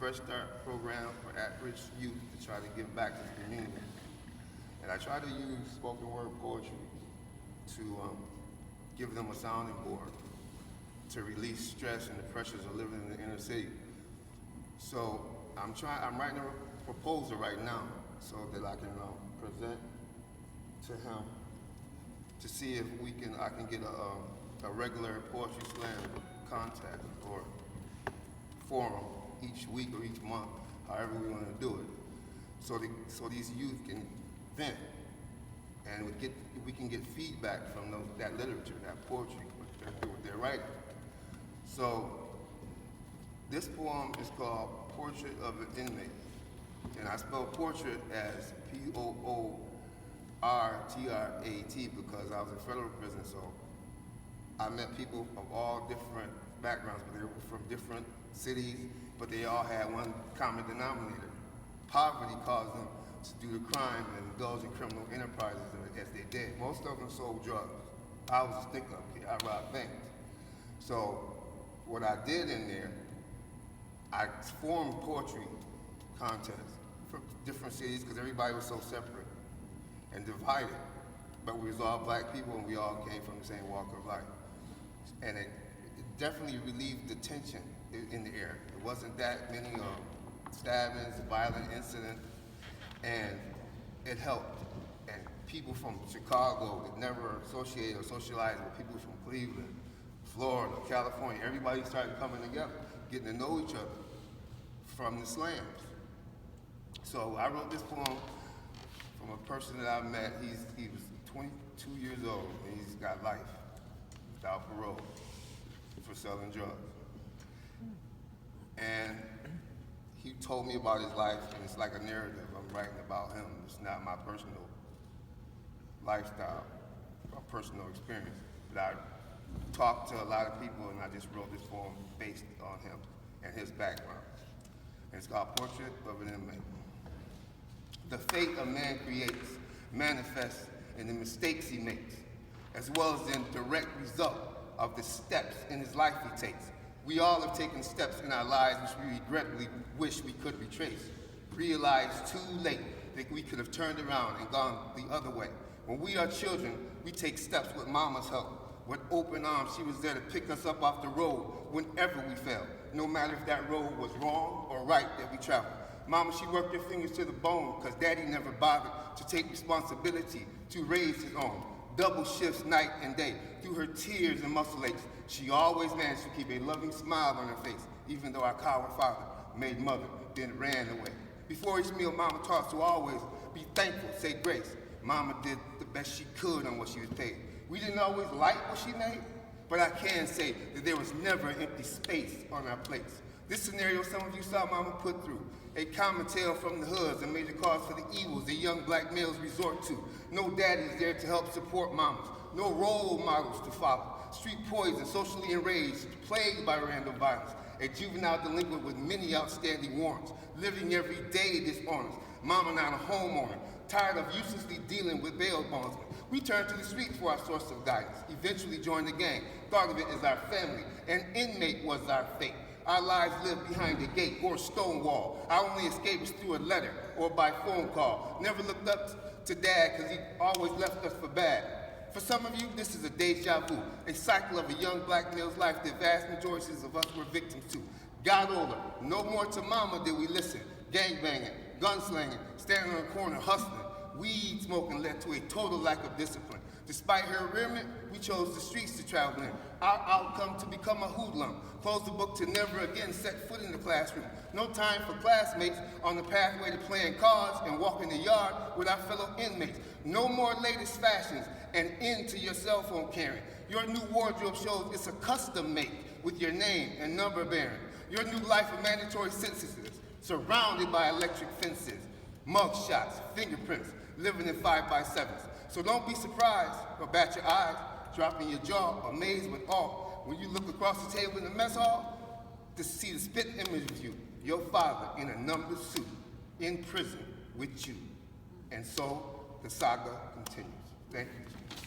Fresh Start program for at-risk youth to try to give back to the community. And I try to use spoken word poetry to give them a sounding board to release stress and the pressures of living in the inner city. So I'm writing a proposal right now so that I can present to him to see if I can get a regular poetry slam contact or forum each week or each month, however we want to do it, so these youth can vent and we can get feedback from that literature, that poetry, what they're writing. So this poem is called Portrait of an Inmate, and I spell portrait as P-O-O-R-T-R-A-T because I was in federal prison, so I met people of all different backgrounds, but they were from different cities, but they all had one common denominator. Poverty caused them to do the crime and indulge in criminal enterprises as they did. Most of them sold drugs. I was a stick-up kid, I robbed banks. So what I did in there, I formed poetry contests from different cities because everybody was so separate and divided. But we was all black people and we all came from the same walk of life. And it definitely relieved the tension in the air. It wasn't that many stabbings, violent incidents, and it helped. And people from Chicago that never associated or socialized with people from Cleveland, Florida, California, everybody started coming together, getting to know each other from the slams. So I wrote this poem from a person that I met. He was 22 years old and he's got life without parole for selling drugs. And he told me about his life, and it's like a narrative. I'm writing about him. It's not my personal lifestyle or personal experience. But I talked to a lot of people, and I just wrote this poem based on him and his background. And it's called Portrait of an Inmate. The fate a man creates manifests in the mistakes he makes, as well as in direct result of the steps in his life he takes. We all have taken steps in our lives which we regrettably wish we could retrace. Realized too late that we could have turned around and gone the other way. When we are children, we take steps with mama's help. With open arms, she was there to pick us up off the road whenever we fell, no matter if that road was wrong or right that we traveled. Mama, she worked her fingers to the bone because daddy never bothered to take responsibility to raise his own. Double shifts night and day. Through her tears and muscle aches, she always managed to keep a loving smile on her face, even though our coward father made mother, then ran away. Before each meal, Mama taught us to always be thankful, say grace. Mama did the best she could on what she was paid. We didn't always like what she made, but I can say that there was never an empty space on our plates. This scenario some of you saw Mama put through, a common tale from the hoods, a major cause for the evils that young black males resort to. No daddies there to help support mamas, no role models to follow. Street poison, socially enraged, plagued by random violence. A juvenile delinquent with many outstanding warrants, living every day dishonest. Mama not a homeowner, tired of uselessly dealing with bail bondsmen. We turned to the street for our source of guidance, eventually joined the gang, thought of it as our family. An inmate was our fate. Our lives lived behind a gate or a stone wall. Our only escape was through a letter or by phone call. Never looked up to dad because he always left us for bad. For some of you, this is a deja vu, a cycle of a young black male's life that vast majorities of us were victims to. Got older, no more to mama did we listen. Gangbanging, gunslinging, standing on the corner hustling. Weed smoking led to a total lack of discipline. Despite her rearment, we chose the streets to travel in. Our outcome to become a hoodlum. Close the book to never again set foot in the classroom. No time for classmates on the pathway to playing cards and walking the yard with our fellow inmates. No more latest fashions and end to your cell phone carrying. Your new wardrobe shows it's a custom make with your name and number bearing. Your new life of mandatory sentences, surrounded by electric fences, mug shots, fingerprints, living in 5x7s. So don't be surprised or bat your eyes, dropping your jaw, amazed with awe, when you look across the table in the mess hall to see the spit image of you, your father in a numbered suit, in prison with you. And so the saga continues. Thank you.